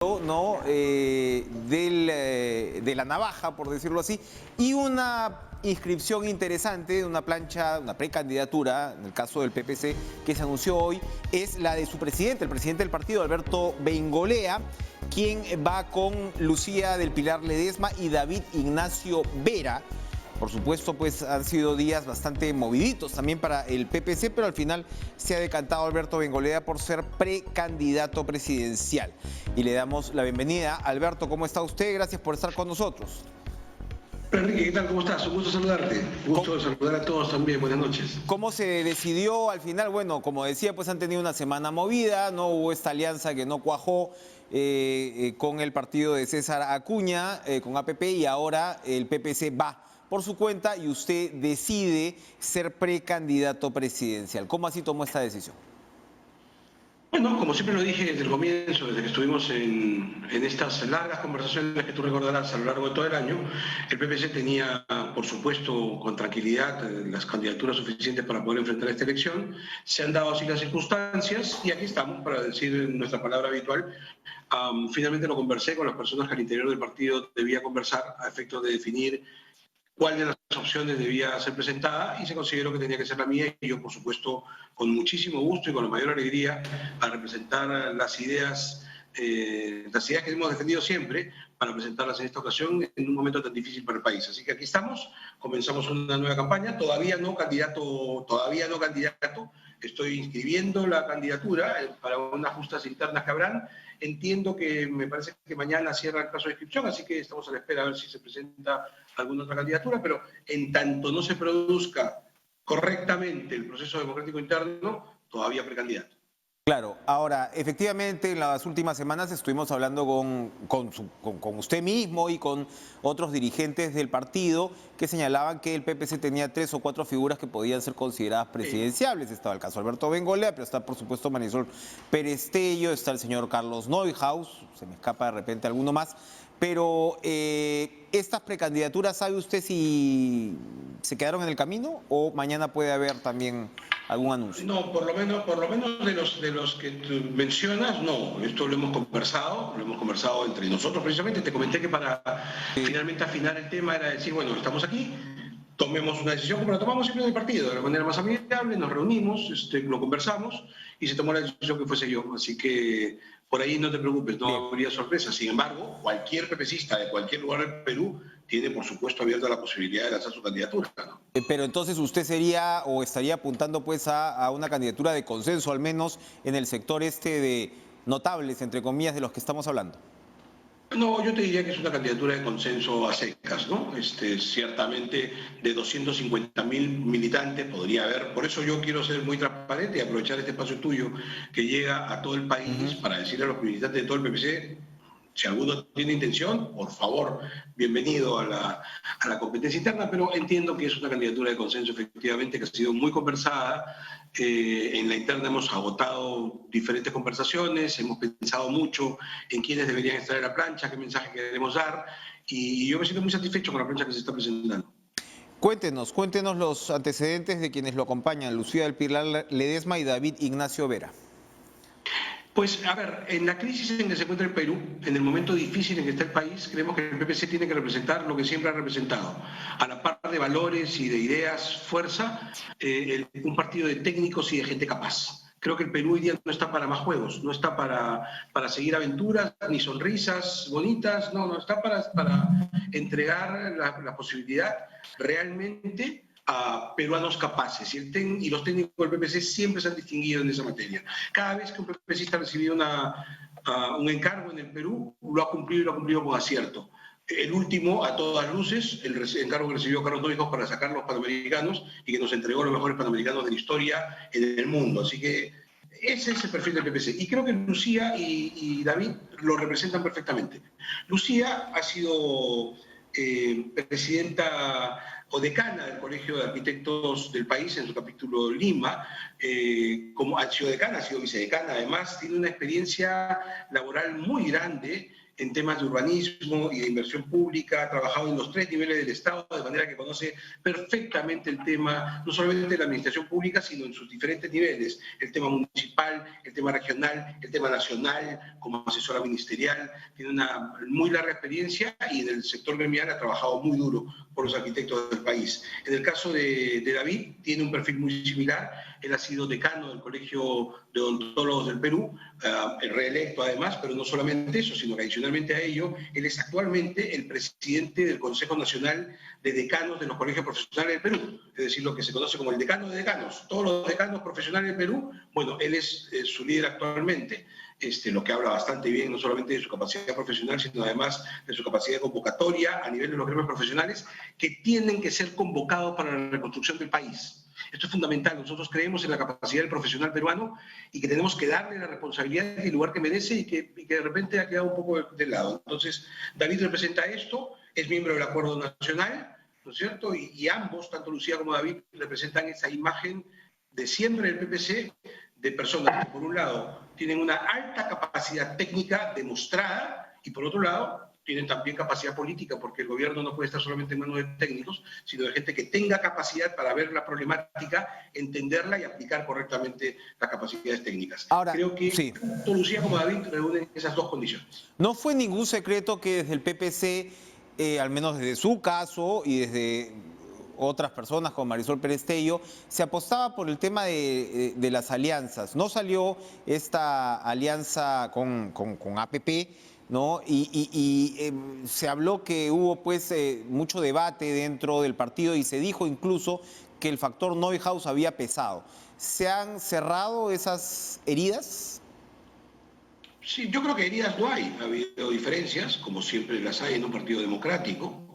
¿no? De la navaja, por decirlo así, y una inscripción interesante, una plancha, una precandidatura, en el caso del PPC, que se anunció hoy, es la de su presidente, el presidente del partido, Alberto Bengolea, quien va con Lucía del Pilar Ledesma y David Ignacio Vera. Por supuesto, pues han sido días bastante moviditos también para el PPC, pero al final se ha decantado Alberto Bengolea por ser precandidato presidencial. Y le damos la bienvenida. Alberto, ¿cómo está usted? Gracias por estar con nosotros. Enrique, ¿qué tal? ¿Cómo estás? Un gusto saludarte. Un gusto saludar a todos también. Buenas noches. ¿Cómo se decidió al final? Bueno, como decía, pues han tenido una semana movida, no hubo esta alianza que no cuajó con el partido de César Acuña, con APP, y ahora el PPC va por su cuenta y usted decide ser precandidato presidencial. ¿Cómo así tomó esta decisión? Bueno, como siempre lo dije desde el comienzo, desde que estuvimos en estas largas conversaciones que tú recordarás a lo largo de todo el año, el PPC tenía, por supuesto, con tranquilidad las candidaturas suficientes para poder enfrentar esta elección. Se han dado así las circunstancias y aquí estamos para decir nuestra palabra habitual. Finalmente lo conversé con las personas que al interior del partido debía conversar a efectos de definir cuál de las opciones debía ser presentada y se consideró que tenía que ser la mía y yo, por supuesto, con muchísimo gusto y con la mayor alegría a representar las ideas que hemos defendido siempre para presentarlas en esta ocasión en un momento tan difícil para el país. Así que aquí estamos, comenzamos una nueva campaña, todavía no candidato, estoy inscribiendo la candidatura para unas justas internas que habrán. Entiendo que me parece que mañana cierra el plazo de inscripción, así que estamos a la espera a ver si se presenta alguna otra candidatura, pero en tanto no se produzca correctamente el proceso democrático interno, todavía precandidato. Claro, ahora, efectivamente, en las últimas semanas estuvimos hablando con usted mismo y con otros dirigentes del partido que señalaban que el PPC tenía 3 o 4 figuras que podían ser consideradas presidenciables. Estaba el caso Alberto Bengolea, pero está, por supuesto, Marisol Perestello, está el señor Carlos Neuhaus, se me escapa de repente alguno más. Pero estas precandidaturas, ¿sabe usted si se quedaron en el camino o mañana puede haber también algún anuncio? No, por lo menos de los que tú mencionas, no. Esto lo hemos conversado entre nosotros precisamente. Te comenté que para finalmente afinar el tema era decir, bueno, estamos aquí, tomemos una decisión como la tomamos siempre en el partido, de la manera más amigable, nos reunimos, lo conversamos y se tomó la decisión que fuese yo. Así que por ahí no te preocupes, no habría sorpresa. Sin embargo, cualquier pepecista de cualquier lugar del Perú tiene, por supuesto, abierta la posibilidad de lanzar su candidatura, ¿no? Pero entonces usted sería o estaría apuntando pues a una candidatura de consenso, al menos en el sector de notables, entre comillas, de los que estamos hablando. No, yo te diría que es una candidatura de consenso a secas, ¿no? Ciertamente de 250.000 militantes podría haber. Por eso yo quiero ser muy transparente y aprovechar este espacio tuyo que llega a todo el país para decirle a los militantes de todo el PPC, si alguno tiene intención, por favor, bienvenido a la competencia interna, pero entiendo que es una candidatura de consenso efectivamente que ha sido muy conversada. En la interna hemos agotado diferentes conversaciones, hemos pensado mucho en quiénes deberían estar en la plancha, qué mensaje queremos dar, y yo me siento muy satisfecho con la plancha que se está presentando. Cuéntenos los antecedentes de quienes lo acompañan, Lucía del Pilar Ledesma y David Ignacio Vera. Pues, a ver, en la crisis en que se encuentra el Perú, en el momento difícil en que está el país, creemos que el PPC tiene que representar lo que siempre ha representado. A la par de valores y de ideas, fuerza, un partido de técnicos y de gente capaz. Creo que el Perú hoy día no está para más juegos, no está para seguir aventuras, ni sonrisas bonitas, no está para entregar la posibilidad realmente a peruanos capaces y los técnicos del PPC siempre se han distinguido en esa materia. Cada vez que un PPCista ha recibido un encargo en el Perú, lo ha cumplido con acierto. El último, a todas luces, el encargo que recibió Carlos Neuhaus para sacar los panamericanos y que nos entregó los mejores panamericanos de la historia en el mundo. Así que ese es el perfil del PPC. Y creo que Lucía y David lo representan perfectamente. Lucía ha sido presidenta o decana del Colegio de Arquitectos del país en su capítulo Lima, como ha sido decana, ha sido vicedecana, además tiene una experiencia laboral muy grande en temas de urbanismo y de inversión pública, ha trabajado en los 3 niveles del Estado, de manera que conoce perfectamente el tema, no solamente de la administración pública, sino en sus diferentes niveles, el tema municipal, el tema regional, el tema nacional, como asesora ministerial, tiene una muy larga experiencia y en el sector gremial ha trabajado muy duro por los arquitectos del país. En el caso de David, tiene un perfil muy similar, él ha sido decano del Colegio de Odontólogos del Perú, reelecto además, pero no solamente eso, sino que adicionalmente a ello, él es actualmente el presidente del Consejo Nacional de Decanos de los Colegios Profesionales del Perú, es decir, lo que se conoce como el decano de decanos. Todos los decanos profesionales del Perú, bueno, él es su líder actualmente. Lo que habla bastante bien, no solamente de su capacidad profesional, sino además de su capacidad de convocatoria a nivel de los gremios profesionales que tienen que ser convocados para la reconstrucción del país. Esto es fundamental. Nosotros creemos en la capacidad del profesional peruano y que tenemos que darle la responsabilidad y el lugar que merece y que de repente ha quedado un poco de lado. Entonces, David representa esto, es miembro del Acuerdo Nacional, ¿no es cierto? Y ambos, tanto Lucía como David, representan esa imagen de siempre del PPC, de personas que por un lado tienen una alta capacidad técnica demostrada y por otro lado tienen también capacidad política, porque el gobierno no puede estar solamente en manos de técnicos, sino de gente que tenga capacidad para ver la problemática, entenderla y aplicar correctamente las capacidades técnicas. Ahora, creo que sí, tanto Lucía como David reúnen esas dos condiciones. no fue ningún secreto que desde el PPC, al menos desde su caso y desde otras personas como Marisol Pérez Tello, se apostaba por el tema de las alianzas. No salió esta alianza con APP, ¿no? Se habló que hubo pues mucho debate dentro del partido y se dijo incluso que el factor Neuhaus había pesado. ¿Se han cerrado esas heridas? Sí, yo creo que heridas no hay. Ha habido diferencias, como siempre las hay en un partido democrático.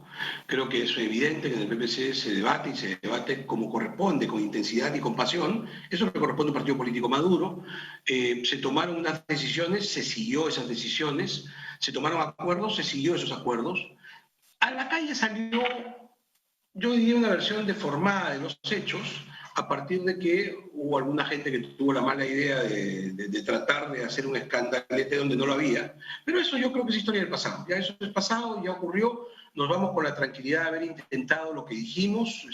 Creo que es evidente que en el PPC se debate y se debate como corresponde, con intensidad y con pasión. Eso es lo que corresponde a un partido político maduro. Se tomaron unas decisiones, se siguió esas decisiones. Se tomaron acuerdos, se siguió esos acuerdos. A la calle salió, yo diría, una versión deformada de los hechos, a partir de que hubo alguna gente que tuvo la mala idea de tratar de hacer un escandalete donde no lo había. Pero eso yo creo que es historia del pasado. Ya eso es pasado, ya ocurrió. Nos vamos con la tranquilidad de haber intentado lo que dijimos,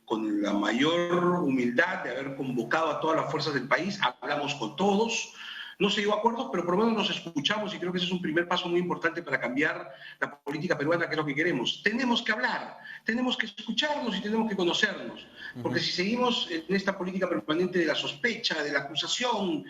con la mayor humildad de haber convocado a todas las fuerzas del país. Hablamos con todos. No se llegó a acuerdos, pero por lo menos nos escuchamos y creo que ese es un primer paso muy importante para cambiar la política peruana, que es lo que queremos. Tenemos que hablar, tenemos que escucharnos y tenemos que conocernos, porque si seguimos en esta política permanente de la sospecha, de la acusación,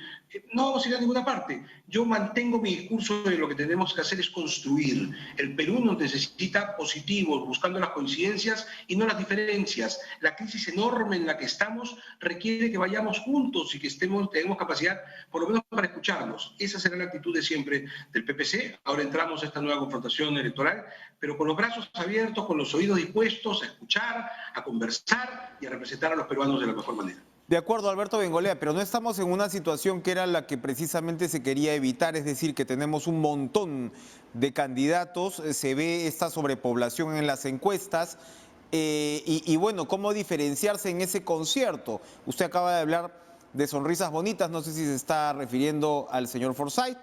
no vamos a ir a ninguna parte. Yo mantengo mi discurso de lo que tenemos que hacer es construir. El Perú nos necesita positivos, buscando las coincidencias y no las diferencias. La crisis enorme en la que estamos requiere que vayamos juntos y que tengamos capacidad, por lo menos para escucharnos. Esa será la actitud de siempre del PPC. Ahora entramos a esta nueva confrontación electoral, pero con los brazos abiertos, con los oídos dispuestos a escuchar, a conversar y a representar a los peruanos de la mejor manera. De acuerdo, Alberto Bengolea, pero no estamos en una situación que era la que precisamente se quería evitar, es decir, que tenemos un montón de candidatos, se ve esta sobrepoblación en las encuestas, y bueno, ¿cómo diferenciarse en ese concierto? Usted acaba de hablar de sonrisas bonitas, no sé si se está refiriendo al señor Forsyth,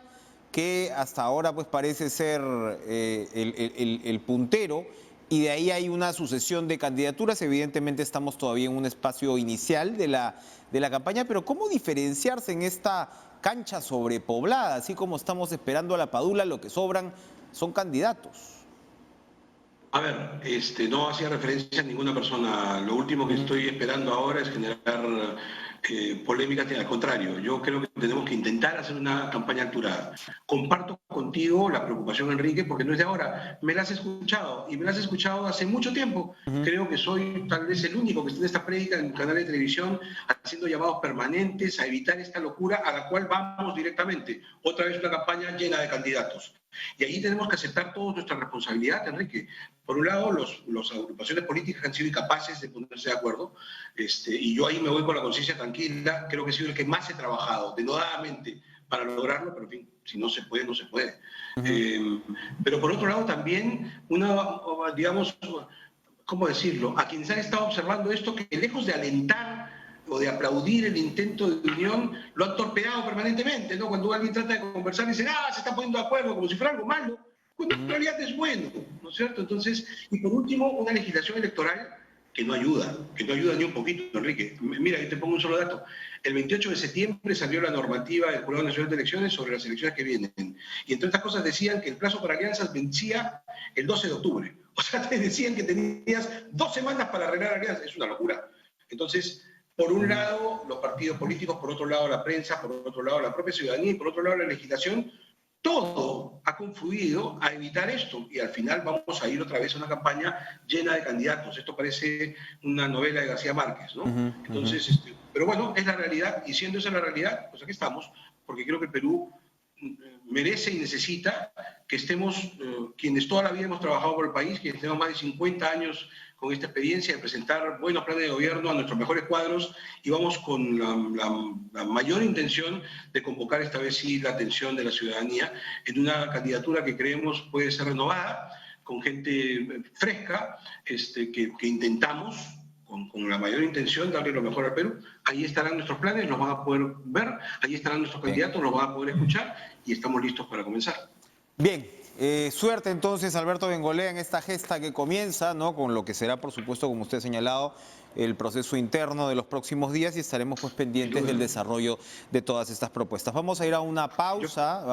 que hasta ahora pues parece ser el puntero, y de ahí hay una sucesión de candidaturas. Evidentemente estamos todavía en un espacio inicial de la campaña, pero ¿cómo diferenciarse en esta cancha sobrepoblada? Así como estamos esperando a la Padula, lo que sobran son candidatos. A ver, no hacía referencia a ninguna persona. Lo último que estoy esperando ahora es generar polémicas. Al contrario, yo creo que tenemos que intentar hacer una campaña alturada. Comparto contigo la preocupación, Enrique, porque no es de ahora. Me la has escuchado y me la has escuchado hace mucho tiempo. Creo que soy tal vez el único que está en esta prédica en un canal de televisión haciendo llamados permanentes a evitar esta locura a la cual vamos directamente. Otra vez una campaña llena de candidatos. Y ahí tenemos que aceptar todos nuestra responsabilidad, Enrique. Por un lado, las agrupaciones políticas han sido incapaces de ponerse de acuerdo, y yo ahí me voy con la conciencia tranquila. Creo que he sido el que más he trabajado, denodadamente, para lograrlo, pero en fin, si no se puede, no se puede. Pero por otro lado también, digamos, ¿cómo decirlo? A quienes han estado observando esto, que lejos de alentar o de aplaudir el intento de unión, lo han torpedeado permanentemente, ¿no? Cuando alguien trata de conversar, dicen, se están poniendo de acuerdo, como si fuera algo malo. cuando en realidad es bueno, ¿no es cierto? Entonces, y por último, una legislación electoral que no ayuda ni un poquito, Enrique. Mira, yo te pongo un solo dato. El 28 de septiembre salió la normativa del Jurado Nacional de Elecciones sobre las elecciones que vienen. Y entre otras cosas decían que el plazo para alianzas vencía el 12 de octubre. O sea, te decían que tenías 2 semanas para arreglar alianzas. Es una locura. Entonces, por un lado, los partidos políticos, por otro lado, la prensa, por otro lado, la propia ciudadanía y por otro lado, la legislación, todo ha confluido a evitar esto y al final vamos a ir otra vez a una campaña llena de candidatos. Esto parece una novela de García Márquez, ¿no? Entonces, pero bueno, es la realidad y siendo esa la realidad, pues aquí estamos, porque creo que el Perú merece y necesita que estemos, quienes toda la vida hemos trabajado por el país, quienes tenemos más de 50 años con esta experiencia de presentar buenos planes de gobierno a nuestros mejores cuadros y vamos con la mayor intención de convocar esta vez sí la atención de la ciudadanía en una candidatura que creemos puede ser renovada, con gente fresca, que intentamos con la mayor intención darle lo mejor al Perú. Ahí estarán nuestros planes, los van a poder ver, ahí estarán nuestros candidatos, los van a poder escuchar y estamos listos para comenzar. Bien, suerte entonces Alberto Bengolea en esta gesta que comienza, ¿no? Con lo que será, por supuesto, como usted ha señalado, el proceso interno de los próximos días y estaremos pues pendientes del desarrollo de todas estas propuestas. Vamos a ir a una pausa,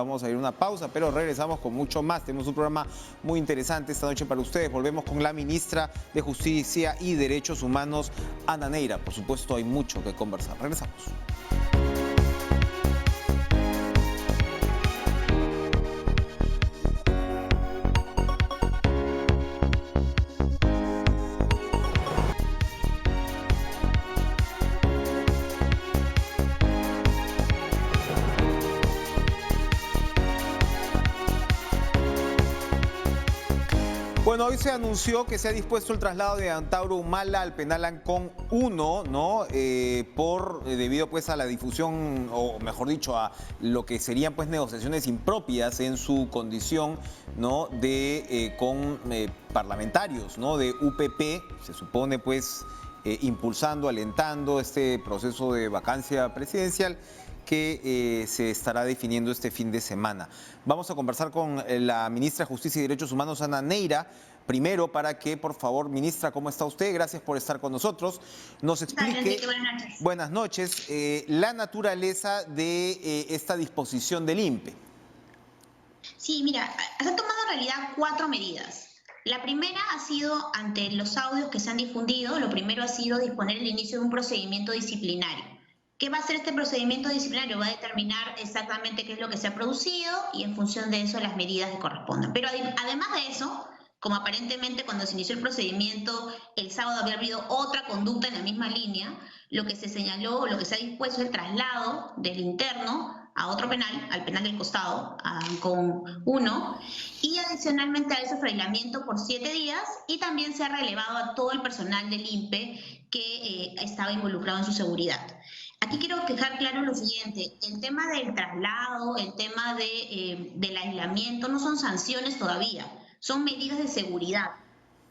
pero regresamos con mucho más. Tenemos un programa muy interesante esta noche para ustedes. Volvemos con la ministra de Justicia y Derechos Humanos, Ana Neira. Por supuesto, hay mucho que conversar. Regresamos. Bueno, hoy se anunció que se ha dispuesto el traslado de Antauro Humala al penal Ancón 1, ¿no? Debido pues a la difusión, o mejor dicho, a lo que serían pues negociaciones impropias en su condición, ¿no? Con parlamentarios, ¿no? De UPP, se supone pues impulsando, alentando este proceso de vacancia presidencial que se estará definiendo este fin de semana. Vamos a conversar con la ministra de Justicia y Derechos Humanos, Ana Neira, primero para que, por favor, ministra, ¿cómo está usted? Gracias por estar con nosotros. Nos explique, buenas noches, la naturaleza de esta disposición del INPE. Sí, mira, se han tomado en realidad 4 medidas. La primera ha sido, ante los audios que se han difundido, lo primero ha sido disponer el inicio de un procedimiento disciplinario. ¿Qué va a hacer este procedimiento disciplinario? Va a determinar exactamente qué es lo que se ha producido y en función de eso las medidas que correspondan. Pero además de eso, como aparentemente cuando se inició el procedimiento el sábado había habido otra conducta en la misma línea, lo que se señaló, lo que se ha dispuesto es el traslado del interno a otro penal, al penal del costado, con 1, y adicionalmente a eso su aislamiento por 7 días y también se ha relevado a todo el personal del INPE que estaba involucrado en su seguridad. Aquí quiero dejar claro lo siguiente, el tema del traslado, el tema del aislamiento no son sanciones todavía, son medidas de seguridad,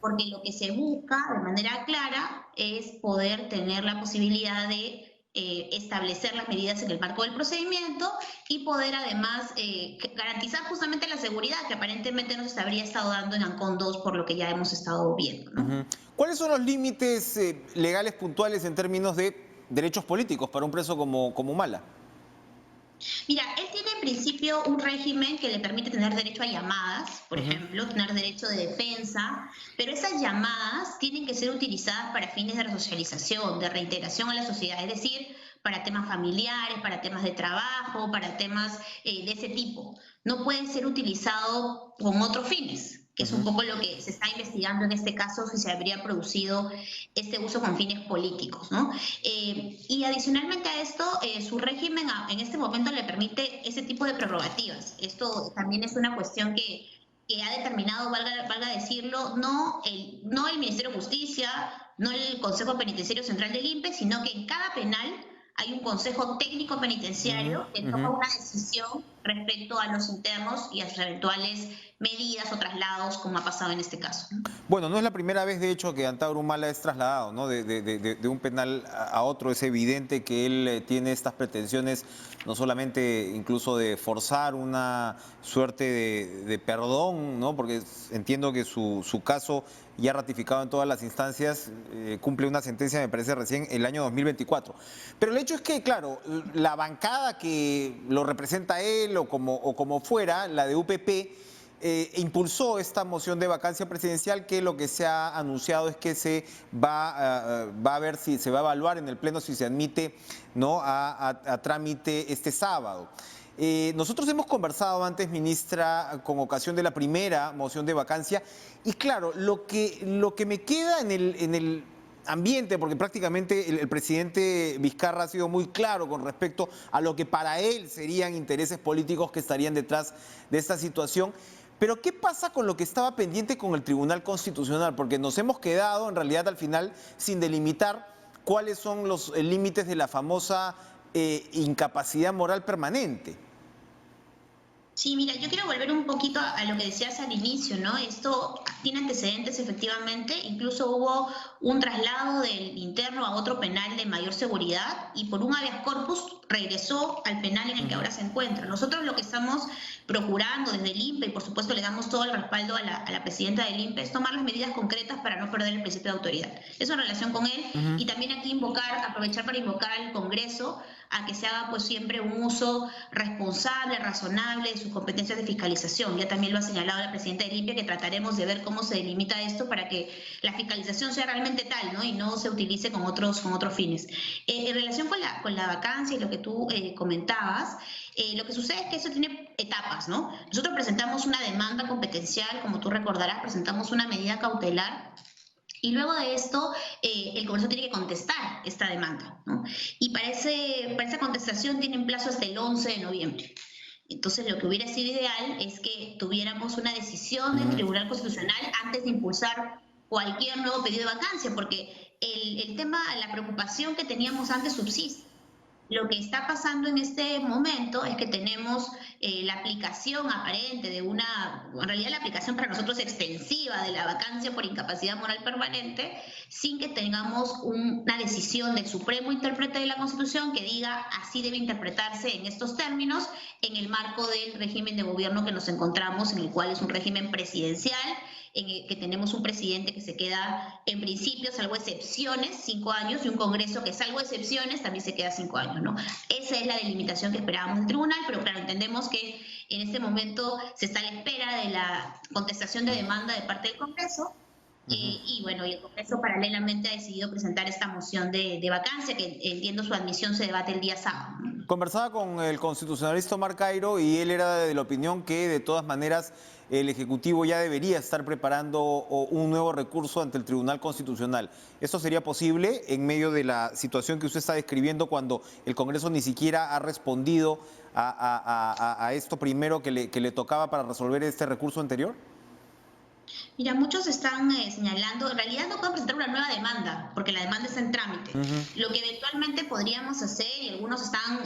porque lo que se busca de manera clara es poder tener la posibilidad de establecer las medidas en el marco del procedimiento y poder además garantizar justamente la seguridad que aparentemente no se habría estado dando en Ancón 2 por lo que ya hemos estado viendo, ¿no? ¿Cuáles son los límites legales puntuales en términos de derechos políticos para un preso como Humala? Mira, él tiene en principio un régimen que le permite tener derecho a llamadas, por ejemplo, tener derecho de defensa, pero esas llamadas tienen que ser utilizadas para fines de resocialización, de reintegración a la sociedad, es decir, para temas familiares, para temas de trabajo, para temas de ese tipo. No pueden ser utilizados con otros fines, que es un poco lo que se está investigando en este caso, si se habría producido este uso con fines políticos, ¿no? Y adicionalmente a esto, su régimen en este momento le permite ese tipo de prerrogativas. Esto también es una cuestión que ha determinado, valga decirlo, no el Ministerio de Justicia, no el Consejo Penitenciario Central del INPE, sino que en cada penal hay un consejo técnico penitenciario que toma una decisión respecto a los internos y a sus eventuales medidas o traslados, como ha pasado en este caso. Bueno, no es la primera vez, de hecho, que Antauro Humala es trasladado, ¿no? De un penal a otro. Es evidente que él tiene estas pretensiones, no solamente incluso de forzar una suerte de perdón, ¿no? Porque entiendo que su caso, ya ratificado en todas las instancias, cumple una sentencia, me parece, recién el año 2024. Pero el hecho es que, claro, la bancada que lo representa a él o como fuera, la de UPP, impulsó esta moción de vacancia presidencial, que lo que se ha anunciado es que se va a ver si se va a evaluar en el Pleno si se admite, ¿no?, a trámite este sábado. Nosotros hemos conversado antes, ministra, con ocasión de la primera moción de vacancia, y claro, lo que me queda en el ambiente, porque prácticamente el presidente Vizcarra ha sido muy claro con respecto a lo que para él serían intereses políticos que estarían detrás de esta situación. Pero ¿qué pasa con lo que estaba pendiente con el Tribunal Constitucional? Porque nos hemos quedado en realidad al final sin delimitar cuáles son los límites de la famosa incapacidad moral permanente. Sí, mira, yo quiero volver un poquito a lo que decías al inicio, ¿no? Esto tiene antecedentes efectivamente, incluso hubo un traslado del interno a otro penal de mayor seguridad y por un habeas corpus regresó al penal en el que ahora se encuentra. Nosotros lo que estamos procurando desde el INPE, y por supuesto le damos todo el respaldo a la presidenta del INPE, es tomar las medidas concretas para no perder el principio de autoridad. Eso en relación con él, y también aquí aprovechar para invocar al Congreso a que se haga pues siempre un uso responsable, razonable de sus competencias de fiscalización. Ya también lo ha señalado la presidenta del INPE, que trataremos de ver cómo se delimita esto para que la fiscalización sea realmente tal, ¿no?, y no se utilice con otros fines. En relación con la vacancia y lo que tú comentabas, lo que sucede es que eso tiene etapas, ¿no? Nosotros presentamos una demanda competencial, como tú recordarás, presentamos una medida cautelar. Y luego de esto, el Congreso tiene que contestar esta demanda, ¿no? Y para esa contestación tienen plazo hasta el 11 de noviembre. Entonces, lo que hubiera sido ideal es que tuviéramos una decisión del Tribunal Constitucional antes de impulsar cualquier nuevo pedido de vacancia, porque el tema, la preocupación que teníamos antes subsiste. Lo que está pasando en este momento es que tenemos la aplicación aparente de en realidad la aplicación para nosotros extensiva de la vacancia por incapacidad moral permanente, sin que tengamos una decisión del Supremo Intérprete de la Constitución que diga así debe interpretarse en estos términos, en el marco del régimen de gobierno que nos encontramos, en el cual es un régimen presidencial, en el que tenemos un presidente que se queda, en principio, salvo excepciones, 5 años, y un Congreso que, salvo excepciones, también se queda 5 años, ¿no? Esa es la delimitación que esperábamos del tribunal, pero claro, entendemos que en este momento se está a la espera de la contestación de demanda de parte del Congreso. Y bueno, y el Congreso paralelamente ha decidido presentar esta moción de vacancia, que entiendo su admisión se debate el día sábado, ¿no? Conversaba con el constitucionalista Omar Cairo y él era de la opinión que de todas maneras el Ejecutivo ya debería estar preparando un nuevo recurso ante el Tribunal Constitucional. ¿Esto sería posible en medio de la situación que usted está describiendo, cuando el Congreso ni siquiera ha respondido a esto primero que le tocaba para resolver este recurso anterior? Mira, muchos están señalando, en realidad no pueden presentar una nueva demanda, porque la demanda está en trámite. Lo que eventualmente podríamos hacer, y algunos están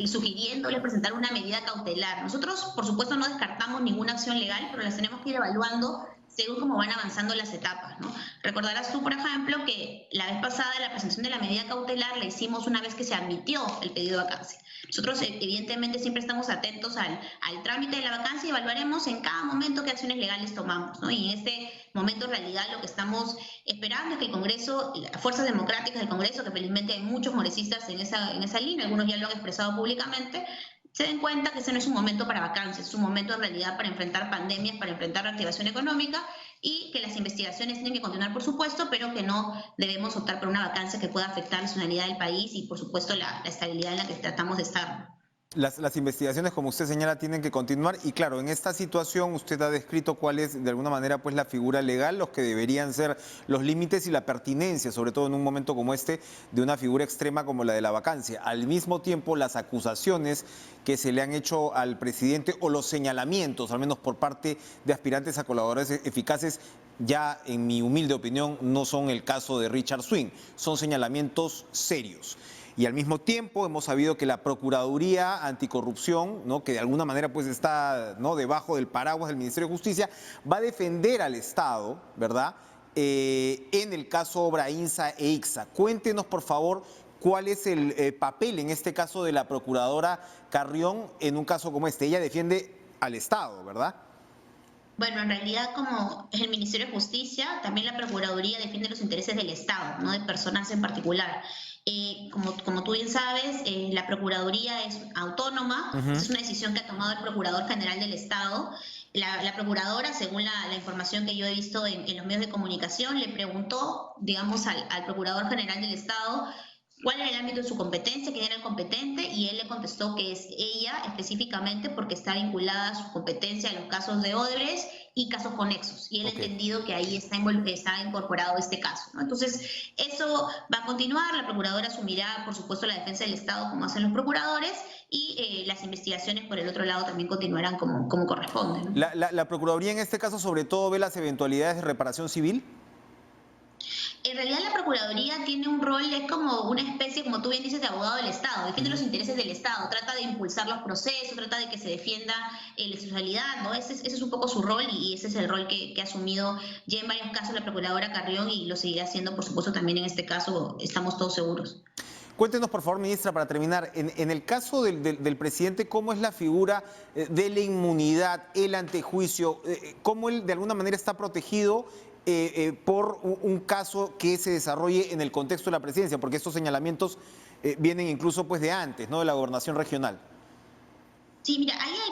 sugiriéndole presentar una medida cautelar. Nosotros, por supuesto, no descartamos ninguna acción legal, pero las tenemos que ir evaluando según cómo van avanzando las etapas, ¿no? Recordarás tú, por ejemplo, que la vez pasada la presentación de la medida cautelar la hicimos una vez que se admitió el pedido de vacancia. Nosotros, evidentemente, siempre estamos atentos al trámite de la vacancia y evaluaremos en cada momento qué acciones legales tomamos, ¿no? Y en este momento, en realidad, lo que estamos esperando es que el Congreso, las fuerzas democráticas del Congreso, que felizmente hay muchos congresistas en esa línea, algunos ya lo han expresado públicamente, se den cuenta que ese no es un momento para vacancias, es un momento en realidad para enfrentar pandemias, para enfrentar reactivación económica, y que las investigaciones tienen que continuar, por supuesto, pero que no debemos optar por una vacancia que pueda afectar la nacionalidad del país y, por supuesto, la estabilidad en la que tratamos de estar. Las investigaciones, como usted señala, tienen que continuar y claro, en esta situación usted ha descrito cuál es de alguna manera pues la figura legal, los que deberían ser los límites y la pertinencia, sobre todo en un momento como este, de una figura extrema como la de la vacancia. Al mismo tiempo, las acusaciones que se le han hecho al presidente o los señalamientos, al menos por parte de aspirantes a colaboradores eficaces, ya en mi humilde opinión no son el caso de Richard Swing, son señalamientos serios. Y al mismo tiempo hemos sabido que la Procuraduría Anticorrupción, ¿no?, que de alguna manera pues está, ¿no?, debajo del paraguas del Ministerio de Justicia, va a defender al Estado, ¿verdad?, en el caso Obrainsa e Ixa. Cuéntenos, por favor, cuál es el papel en este caso de la Procuradora Carrión en un caso como este. Ella defiende al Estado, ¿verdad? Bueno, en realidad, como es el Ministerio de Justicia, también la Procuraduría defiende los intereses del Estado, no de personas en particular. Como tú bien sabes, la Procuraduría es autónoma, es una decisión que ha tomado el Procurador General del Estado. La Procuradora, según la información que yo he visto en los medios de comunicación, le preguntó, digamos, al Procurador General del Estado cuál era el ámbito de su competencia, quién era el competente, y él le contestó que es ella específicamente porque está vinculada a su competencia a los casos de Odebrecht y casos conexos, y él ha entendido que ahí está incorporado este caso, ¿no? Entonces, eso va a continuar, la Procuradora asumirá, por supuesto, la defensa del Estado como hacen los procuradores, y las investigaciones por el otro lado también continuarán como corresponde, ¿no? La Procuraduría en este caso sobre todo ve las eventualidades de reparación civil. En realidad la Procuraduría tiene un rol, es como una especie, como tú bien dices, de abogado del Estado, defiende los intereses del Estado, trata de impulsar los procesos, trata de que se defienda la institucionalidad, ¿no? Ese es un poco su rol, y ese es el rol que ha asumido ya en varios casos la Procuradora Carrión, y lo seguirá haciendo, por supuesto, también en este caso, estamos todos seguros. Cuéntenos, por favor, ministra, para terminar, en el caso del presidente, ¿cómo es la figura de la inmunidad, el antejuicio? ¿Cómo él de alguna manera está protegido por un caso que se desarrolle en el contexto de la presidencia? Porque estos señalamientos vienen incluso pues de antes, ¿no?, de la gobernación regional. Sí, mira, ahí hay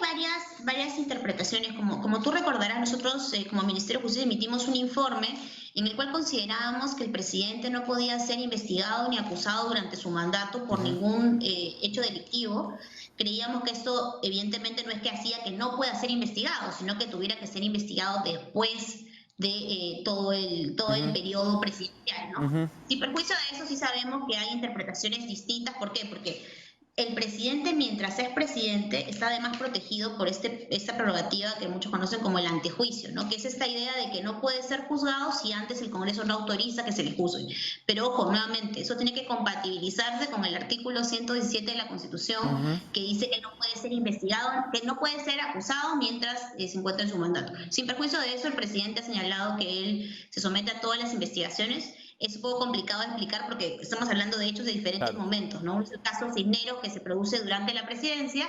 varias interpretaciones. Como tú recordarás, nosotros como Ministerio de Justicia emitimos un informe en el cual considerábamos que el presidente no podía ser investigado ni acusado durante su mandato por ningún hecho delictivo. Creíamos que esto evidentemente no es que hacía que no pueda ser investigado, sino que tuviera que ser investigado después de todo el periodo presidencial, ¿no? Sin perjuicio de eso, sí sabemos que hay interpretaciones distintas. ¿Por qué? Porque el presidente, mientras es presidente, está además protegido por esta prerrogativa que muchos conocen como el antejuicio, ¿no?, que es esta idea de que no puede ser juzgado si antes el Congreso no autoriza que se le juzgue. Pero ojo, nuevamente, eso tiene que compatibilizarse con el artículo 117 de la Constitución, que dice que no puede ser investigado, que no puede ser acusado mientras se encuentra en su mandato. Sin perjuicio de eso, el presidente ha señalado que él se somete a todas las investigaciones. Es un poco complicado de explicar porque estamos hablando de hechos de diferentes momentos, ¿no? Es el caso Cisneros, que se produce durante la presidencia,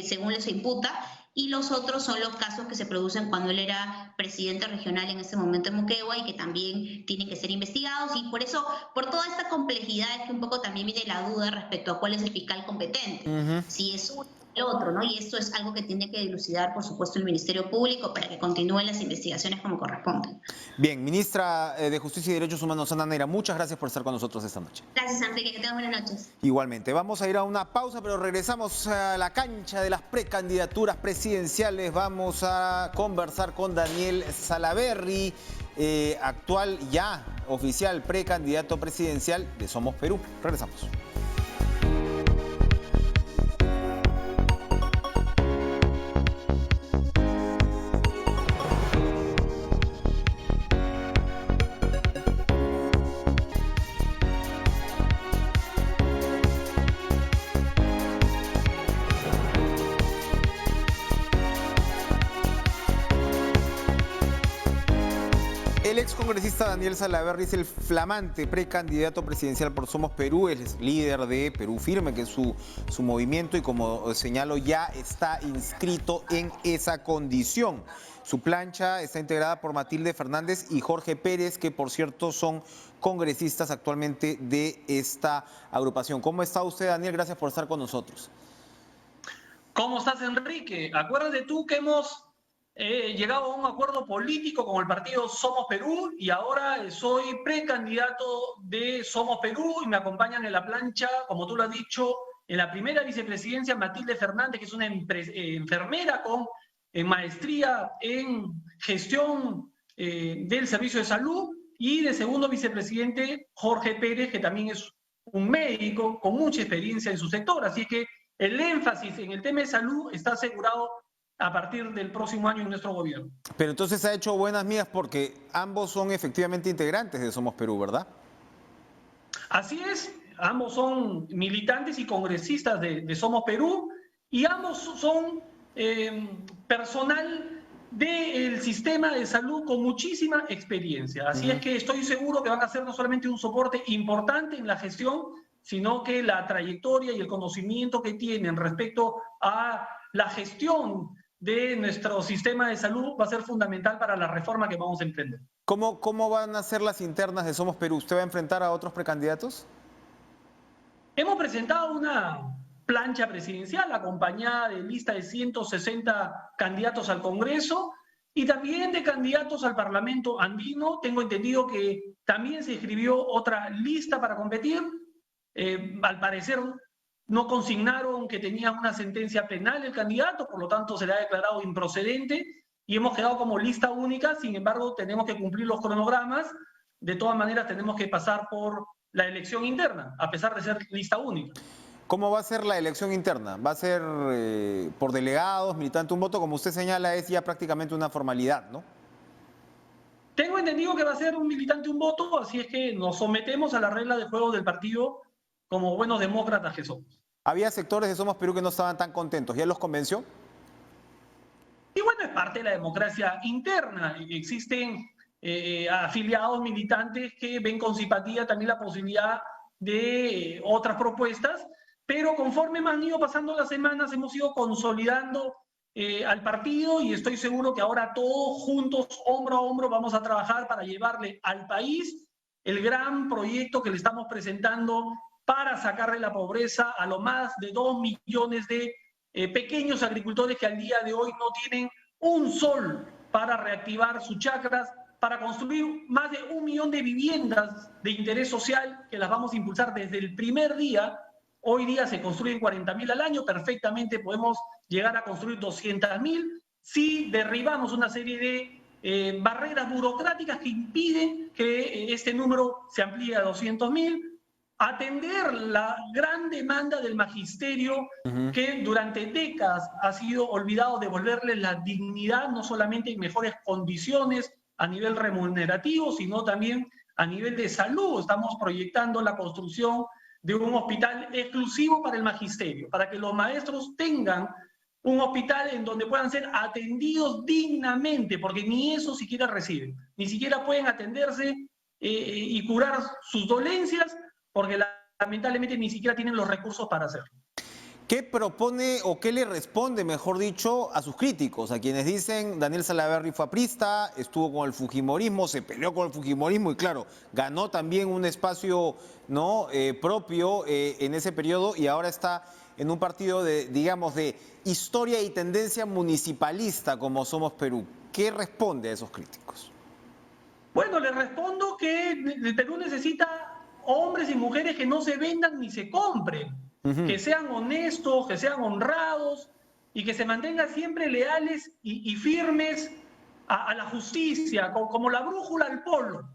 según les imputa, y los otros son los casos que se producen cuando él era presidente regional en ese momento en Moquegua, y que también tienen que ser investigados. Y por eso, por toda esta complejidad, es que un poco también viene la duda respecto a cuál es el fiscal competente, si es uno o el otro, ¿no? Y esto es algo que tiene que dilucidar, por supuesto, el Ministerio Público para que continúen las investigaciones como corresponden. Bien, ministra de Justicia y Derechos Humanos, Ana Neira, muchas gracias por estar con nosotros esta noche. Gracias, Enrique, que tengas buenas noches. Igualmente, vamos a ir a una pausa, pero regresamos a la cancha de las precandidaturas presidenciales. Vamos a conversar con Daniel Salaverry, actual ya oficial precandidato presidencial de Somos Perú. Regresamos. El excongresista Daniel Salaverry es el flamante precandidato presidencial por Somos Perú, es líder de Perú Firme, que es su movimiento, y como señalo, ya está inscrito en esa condición. Su plancha está integrada por Matilde Fernández y Jorge Pérez, que por cierto son congresistas actualmente de esta agrupación. ¿Cómo está usted, Daniel? Gracias por estar con nosotros. ¿Cómo estás, Enrique? Acuérdate tú que hemos llegado a un acuerdo político con el partido Somos Perú, y ahora soy precandidato de Somos Perú, y me acompañan en la plancha, como tú lo has dicho, en la primera vicepresidencia Matilde Fernández, que es una enfermera con maestría en gestión del servicio de salud, y de segundo vicepresidente Jorge Pérez, que también es un médico con mucha experiencia en su sector. Así que el énfasis en el tema de salud está asegurado a partir del próximo año en nuestro gobierno. Pero entonces ha hecho buenas migas porque ambos son efectivamente integrantes de Somos Perú, ¿verdad? Así es. ambos son militantes y congresistas de Somos Perú, y ambos son personal del sistema de salud con muchísima experiencia. Así es que estoy seguro que van a ser no solamente un soporte importante en la gestión, sino que la trayectoria y el conocimiento que tienen respecto a la gestión de nuestro sistema de salud va a ser fundamental para la reforma que vamos a emprender. ¿Cómo van a ser las internas de Somos Perú? ¿Usted va a enfrentar a otros precandidatos? Hemos presentado una plancha presidencial acompañada de lista de 160 candidatos al Congreso y también de candidatos al Parlamento andino. Tengo entendido que también se escribió otra lista para competir. Al parecer no consignaron que tenía una sentencia penal el candidato, por lo tanto se le ha declarado improcedente y hemos quedado como lista única. Sin embargo, tenemos que cumplir los cronogramas. De todas maneras, tenemos que pasar por la elección interna, a pesar de ser lista única. ¿Cómo va a ser la elección interna? ¿Va a ser por delegados, militante un voto? Como usted señala, es ya prácticamente una formalidad, ¿no? Tengo entendido que va a ser un militante un voto, así es que nos sometemos a la regla de juego del partido como buenos demócratas que somos. Había sectores de Somos Perú que no estaban tan contentos. ¿Ya los convenció? Y bueno, es parte de la democracia interna. Existen afiliados militantes que ven con simpatía también la posibilidad de otras propuestas, pero conforme han ido pasando las semanas hemos ido consolidando al partido y estoy seguro que ahora todos juntos, hombro a hombro, vamos a trabajar para llevarle al país el gran proyecto que le estamos presentando para sacar de la pobreza a lo más de 2 millones de pequeños agricultores que al día de hoy no tienen un sol para reactivar sus chacras, para construir más de 1 millón de viviendas de interés social que las vamos a impulsar desde el primer día. Hoy día se construyen 40.000 al año, perfectamente podemos llegar a construir 200.000 si derribamos una serie de barreras burocráticas que impiden que este número se amplíe a 200.000. Atender la gran demanda del magisterio que durante décadas ha sido olvidado, devolverle la dignidad, no solamente en mejores condiciones a nivel remunerativo, sino también a nivel de salud. Estamos proyectando la construcción de un hospital exclusivo para el magisterio, para que los maestros tengan un hospital en donde puedan ser atendidos dignamente, porque ni eso siquiera reciben, ni siquiera pueden atenderse y curar sus dolencias, porque lamentablemente ni siquiera tienen los recursos para hacerlo. ¿Qué propone o qué le responde, mejor dicho, a sus críticos? A quienes dicen Daniel Salaverry fue aprista, estuvo con el fujimorismo, se peleó con el fujimorismo y claro, ganó también un espacio propio en ese periodo y ahora está en un partido de, digamos, de historia y tendencia municipalista como Somos Perú. ¿Qué responde a esos críticos? Bueno, le respondo que el Perú necesita hombres y mujeres que no se vendan ni se compren, que sean honestos, que sean honrados y que se mantengan siempre leales y firmes a la justicia, como la brújula al polo.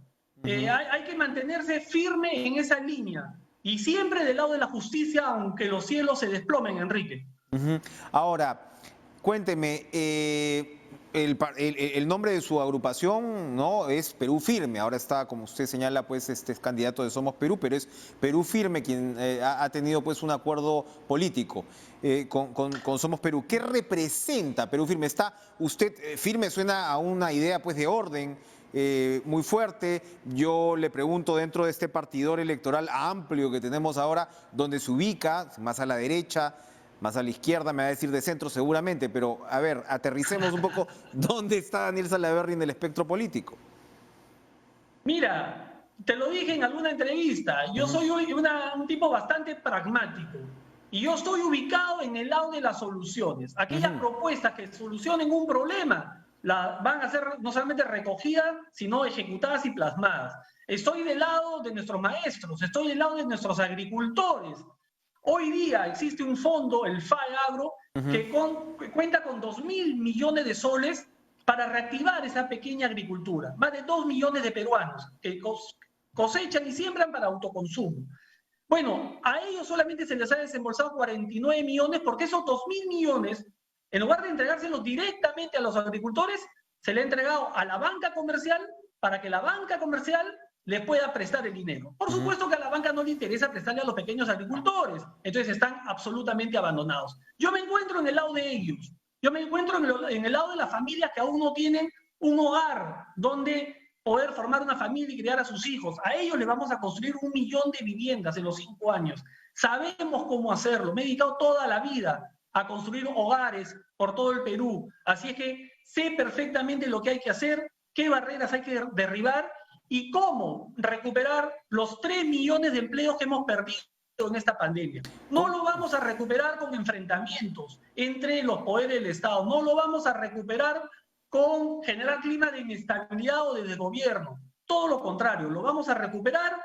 Hay que mantenerse firme en esa línea y siempre del lado de la justicia, aunque los cielos se desplomen, Enrique. Ahora, cuénteme, el nombre de su agrupación, ¿no?, es Perú Firme. Ahora está, como usted señala, pues es candidato de Somos Perú, pero es Perú Firme quien ha tenido pues un acuerdo político con Somos Perú. ¿Qué representa Perú Firme? ¿Está usted firme? Suena a una idea pues de orden muy fuerte. Yo le pregunto, dentro de este partidor electoral amplio que tenemos ahora, ¿dónde se ubica? ¿Más a la derecha? Más a la izquierda, me va a decir de centro seguramente, pero a ver, aterricemos un poco. ¿Dónde está Daniel Salaverry en el espectro político? Mira, te lo dije en alguna entrevista, yo soy un tipo bastante pragmático y yo estoy ubicado en el lado de las soluciones. Aquellas propuestas que solucionen un problema van a ser no solamente recogidas, sino ejecutadas y plasmadas. Estoy del lado de nuestros maestros, estoy del lado de nuestros agricultores. Hoy día existe un fondo, el FAEAGRO, que cuenta con 2.000 millones de soles para reactivar esa pequeña agricultura. Más de 2 millones de peruanos que cosechan y siembran para autoconsumo. Bueno, a ellos solamente se les ha desembolsado 49 millones porque esos 2.000 millones, en lugar de entregárselos directamente a los agricultores, se le ha entregado a la banca comercial para que la banca comercial les pueda prestar el dinero. Por supuesto que a la banca no le interesa prestarle a los pequeños agricultores, entonces están absolutamente abandonados. Yo me encuentro en el lado de ellos, yo me encuentro en el lado de las familias que aún no tienen un hogar donde poder formar una familia y criar a sus hijos. A ellos les vamos a construir 1 millón de viviendas en los 5 años. Sabemos cómo hacerlo, me he dedicado toda la vida a construir hogares por todo el Perú, así es que sé perfectamente lo que hay que hacer, qué barreras hay que derribar y cómo recuperar los 3 millones de empleos que hemos perdido en esta pandemia. No lo vamos a recuperar con enfrentamientos entre los poderes del Estado, no lo vamos a recuperar con generar clima de inestabilidad o de desgobierno. Todo lo contrario, lo vamos a recuperar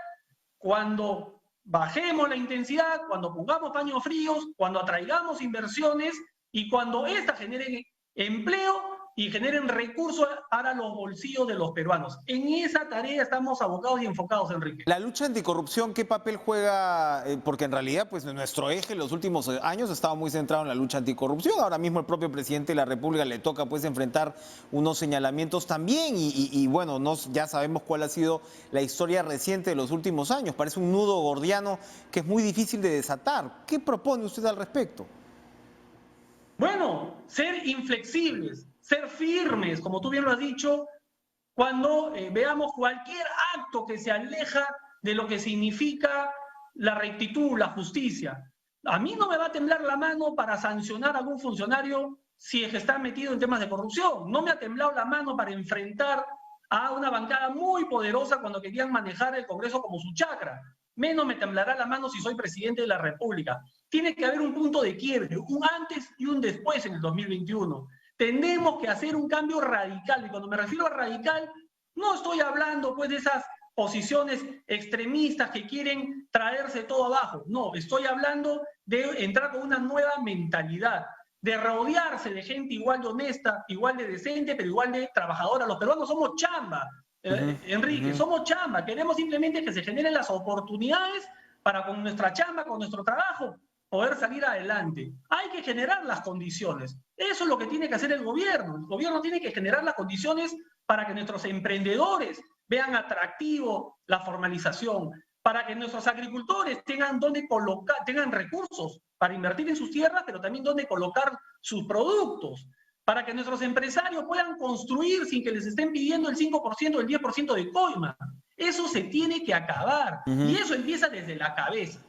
cuando bajemos la intensidad, cuando pongamos paños fríos, cuando atraigamos inversiones y cuando éstas generen empleo y generen recursos para los bolsillos de los peruanos. En esa tarea estamos abocados y enfocados, Enrique. La lucha anticorrupción, ¿qué papel juega? Porque en realidad, pues nuestro eje en los últimos años estaba muy centrado en la lucha anticorrupción. Ahora mismo el propio presidente de la República le toca pues enfrentar unos señalamientos también y bueno, ya sabemos cuál ha sido la historia reciente de los últimos años. Parece un nudo gordiano que es muy difícil de desatar. ¿Qué propone usted al respecto? Bueno, ser inflexibles, ser firmes, como tú bien lo has dicho, cuando veamos cualquier acto que se aleja de lo que significa la rectitud, la justicia. A mí no me va a temblar la mano para sancionar a algún funcionario si es que está metido en temas de corrupción. No me ha temblado la mano para enfrentar a una bancada muy poderosa cuando querían manejar el Congreso como su chacra. Menos me temblará la mano si soy presidente de la República. Tiene que haber un punto de quiebre, un antes y un después en el 2021. Tenemos que hacer un cambio radical. Y cuando me refiero a radical, no estoy hablando pues de esas posiciones extremistas que quieren traerse todo abajo. No, estoy hablando de entrar con una nueva mentalidad, de rodearse de gente igual de honesta, igual de decente, pero igual de trabajadora. Los peruanos somos chamba. Enrique, somos chamba, queremos simplemente que se generen las oportunidades para con nuestra chamba, con nuestro trabajo, poder salir adelante. Hay que generar las condiciones. Eso es lo que tiene que hacer el gobierno tiene que generar las condiciones para que nuestros emprendedores vean atractivo la formalización, para que nuestros agricultores tengan donde colocar, tengan recursos para invertir en sus tierras, pero también donde colocar sus productos, para que nuestros empresarios puedan construir sin que les estén pidiendo el 5%, el 10% de coima. Eso se tiene que acabar. Y eso empieza desde la cabeza.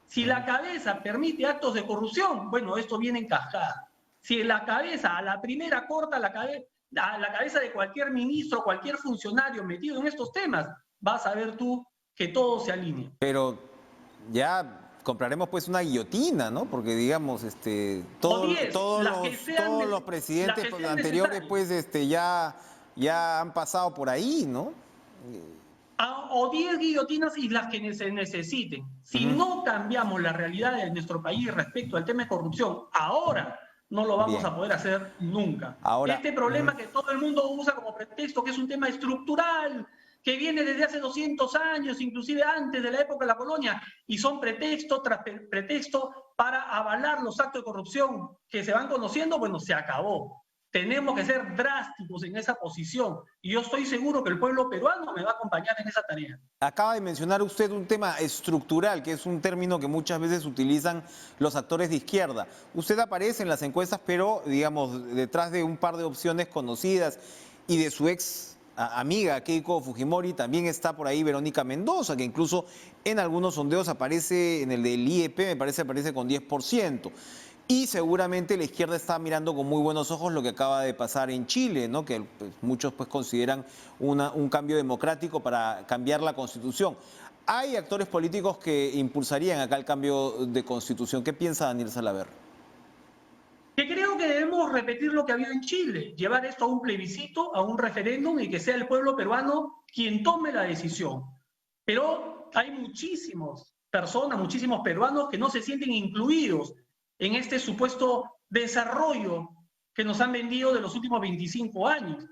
Si la cabeza permite actos de corrupción, bueno, esto viene en cascada. Si la cabeza a la primera corta la cabeza de cualquier ministro, cualquier funcionario metido en estos temas, vas a ver tú que todo se alinea. Pero ya compraremos pues una guillotina, ¿no? Porque digamos, todos los presidentes anteriores pues ya han pasado por ahí, ¿no? O 10 guillotinas y las que se necesiten. Si no cambiamos la realidad de nuestro país respecto al tema de corrupción, ahora no lo vamos a poder hacer nunca. Ahora, este problema que todo el mundo usa como pretexto, que es un tema estructural, que viene desde hace 200 años, inclusive antes de la época de la colonia, y son pretexto tras pretexto para avalar los actos de corrupción que se van conociendo, bueno, se acabó. Tenemos que ser drásticos en esa posición y yo estoy seguro que el pueblo peruano me va a acompañar en esa tarea. Acaba de mencionar usted un tema estructural, que es un término que muchas veces utilizan los actores de izquierda. Usted aparece en las encuestas, pero, digamos, detrás de un par de opciones conocidas y de su ex amiga Keiko Fujimori, también está por ahí Verónica Mendoza, que incluso en algunos sondeos aparece, en el del IEP, me parece, aparece con 10%. Y seguramente la izquierda está mirando con muy buenos ojos lo que acaba de pasar en Chile, ¿no? Que pues, muchos pues, consideran un cambio democrático para cambiar la Constitución. Hay actores políticos que impulsarían acá el cambio de Constitución. ¿Qué piensa Daniel Salaverry? Que creo que debemos repetir lo que ha habido en Chile, llevar esto a un plebiscito, a un referéndum y que sea el pueblo peruano quien tome la decisión. Pero hay muchísimas personas, muchísimos peruanos que no se sienten incluidos en este supuesto desarrollo que nos han vendido de los últimos 25 años.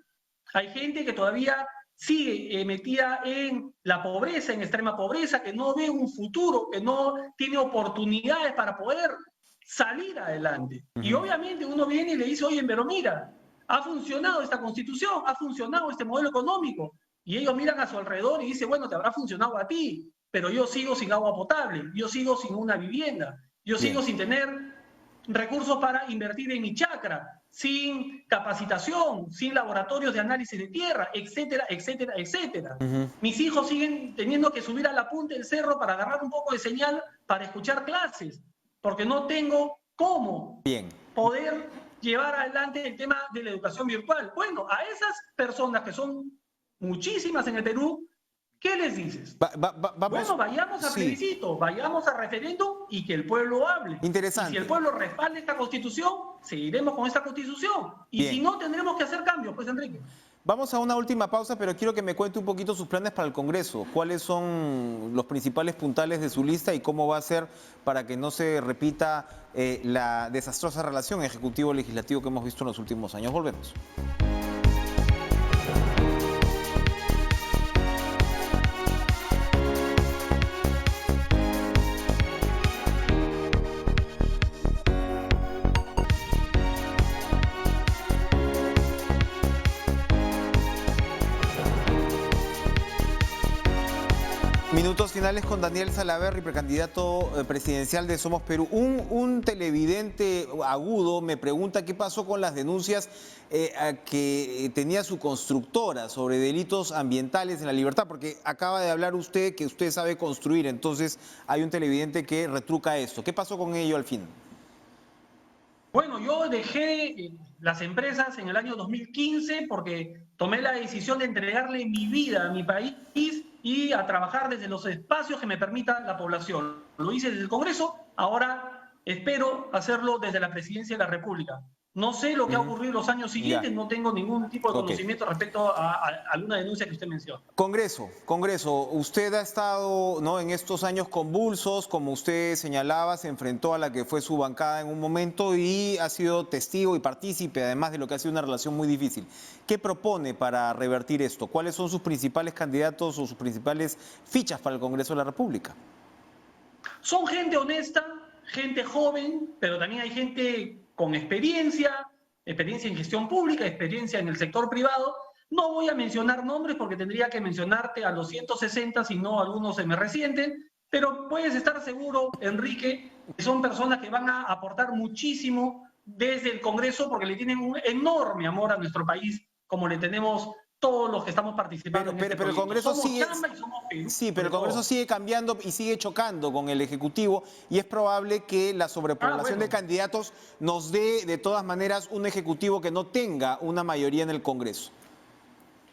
Hay gente que todavía sigue metida en la pobreza, en extrema pobreza, que no ve un futuro, que no tiene oportunidades para poder salir adelante. Y obviamente uno viene y le dice, oye, pero mira, ha funcionado esta constitución, ha funcionado este modelo económico, Y ellos miran a su alrededor y dicen, bueno, te habrá funcionado a ti, pero yo sigo sin agua potable, yo sigo sin una vivienda, yo sigo sin tener recursos para invertir en mi chacra, sin capacitación, sin laboratorios de análisis de tierra, etcétera, etcétera, etcétera. Mis hijos siguen teniendo que subir a la punta del cerro para agarrar un poco de señal para escuchar clases, porque no tengo cómo poder llevar adelante el tema de la educación virtual. Bueno, a esas personas que son muchísimas en el Perú, ¿qué les dices? Bueno, vayamos a plebiscito, vayamos a referéndum y que el pueblo hable. Interesante. Y si el pueblo respalda esta constitución, seguiremos con esta constitución. Y si no, tendremos que hacer cambios, pues, Enrique. Vamos a una última pausa, pero quiero que me cuente un poquito sus planes para el Congreso. ¿Cuáles son los principales puntales de su lista y cómo va a ser para que no se repita la desastrosa relación ejecutivo-legislativo que hemos visto en los últimos años? Volvemos. Minutos finales con Daniel Salaverry, precandidato presidencial de Somos Perú. Un televidente agudo me pregunta qué pasó con las denuncias que tenía su constructora sobre delitos ambientales en La Libertad, porque acaba de hablar usted que usted sabe construir, entonces hay un televidente que retruca esto. ¿Qué pasó con ello al fin? Bueno, yo dejé las empresas en el año 2015 porque tomé la decisión de entregarle mi vida a mi país y a trabajar desde los espacios que me permita la población. Lo hice desde el Congreso, ahora espero hacerlo desde la Presidencia de la República. No sé lo que ha ocurrido en los años siguientes, no tengo ningún tipo de conocimiento respecto a alguna denuncia que usted menciona. Congreso, usted ha estado, ¿no?, en estos años convulsos, como usted señalaba, se enfrentó a la que fue su bancada en un momento y ha sido testigo y partícipe, además de lo que ha sido una relación muy difícil. ¿Qué propone para revertir esto? ¿Cuáles son sus principales candidatos o sus principales fichas para el Congreso de la República? Son gente honesta, gente joven, pero también hay gente con experiencia en gestión pública, experiencia en el sector privado. No voy a mencionar nombres porque tendría que mencionarte a los 160, si no algunos se me resienten, pero puedes estar seguro, Enrique, que son personas que van a aportar muchísimo desde el Congreso porque le tienen un enorme amor a nuestro país, como le tenemos todos los que estamos participando pero el Congreso el Congreso sigue cambiando y sigue chocando con el Ejecutivo y es probable que la sobrepoblación de candidatos nos dé de todas maneras un Ejecutivo que no tenga una mayoría en el Congreso.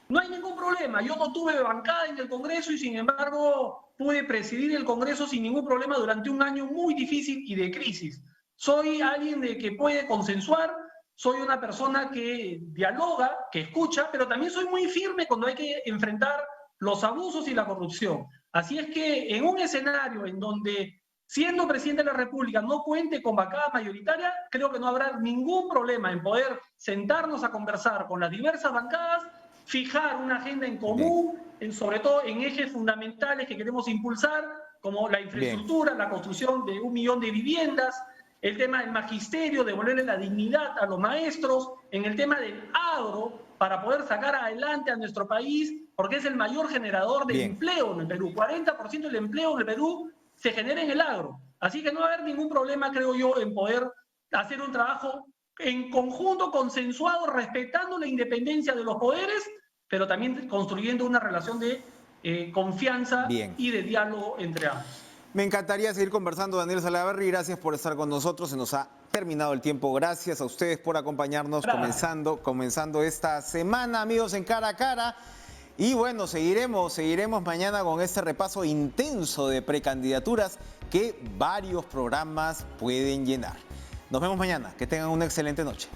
No hay ningún problema, yo no tuve bancada en el Congreso y sin embargo pude presidir el Congreso sin ningún problema durante un año muy difícil y de crisis. Soy alguien que puede consensuar. Soy una persona que dialoga, que escucha, pero también soy muy firme cuando hay que enfrentar los abusos y la corrupción. Así es que en un escenario en donde, siendo presidente de la República, no cuente con bancada mayoritaria, creo que no habrá ningún problema en poder sentarnos a conversar con las diversas bancadas, fijar una agenda en común, sobre todo en ejes fundamentales que queremos impulsar, como la infraestructura, la construcción de 1 millón de viviendas, el tema del magisterio, devolverle la dignidad a los maestros, en el tema del agro, para poder sacar adelante a nuestro país, porque es el mayor generador de empleo en el Perú. 40% del empleo en el Perú se genera en el agro. Así que no va a haber ningún problema, creo yo, en poder hacer un trabajo en conjunto, consensuado, respetando la independencia de los poderes, pero también construyendo una relación de confianza y de diálogo entre ambos. Me encantaría seguir conversando, Daniel Salaverry. Gracias por estar con nosotros. Se nos ha terminado el tiempo. Gracias a ustedes por acompañarnos comenzando esta semana, amigos, en Cara a Cara. Y bueno, seguiremos mañana con este repaso intenso de precandidaturas que varios programas pueden llenar. Nos vemos mañana. Que tengan una excelente noche.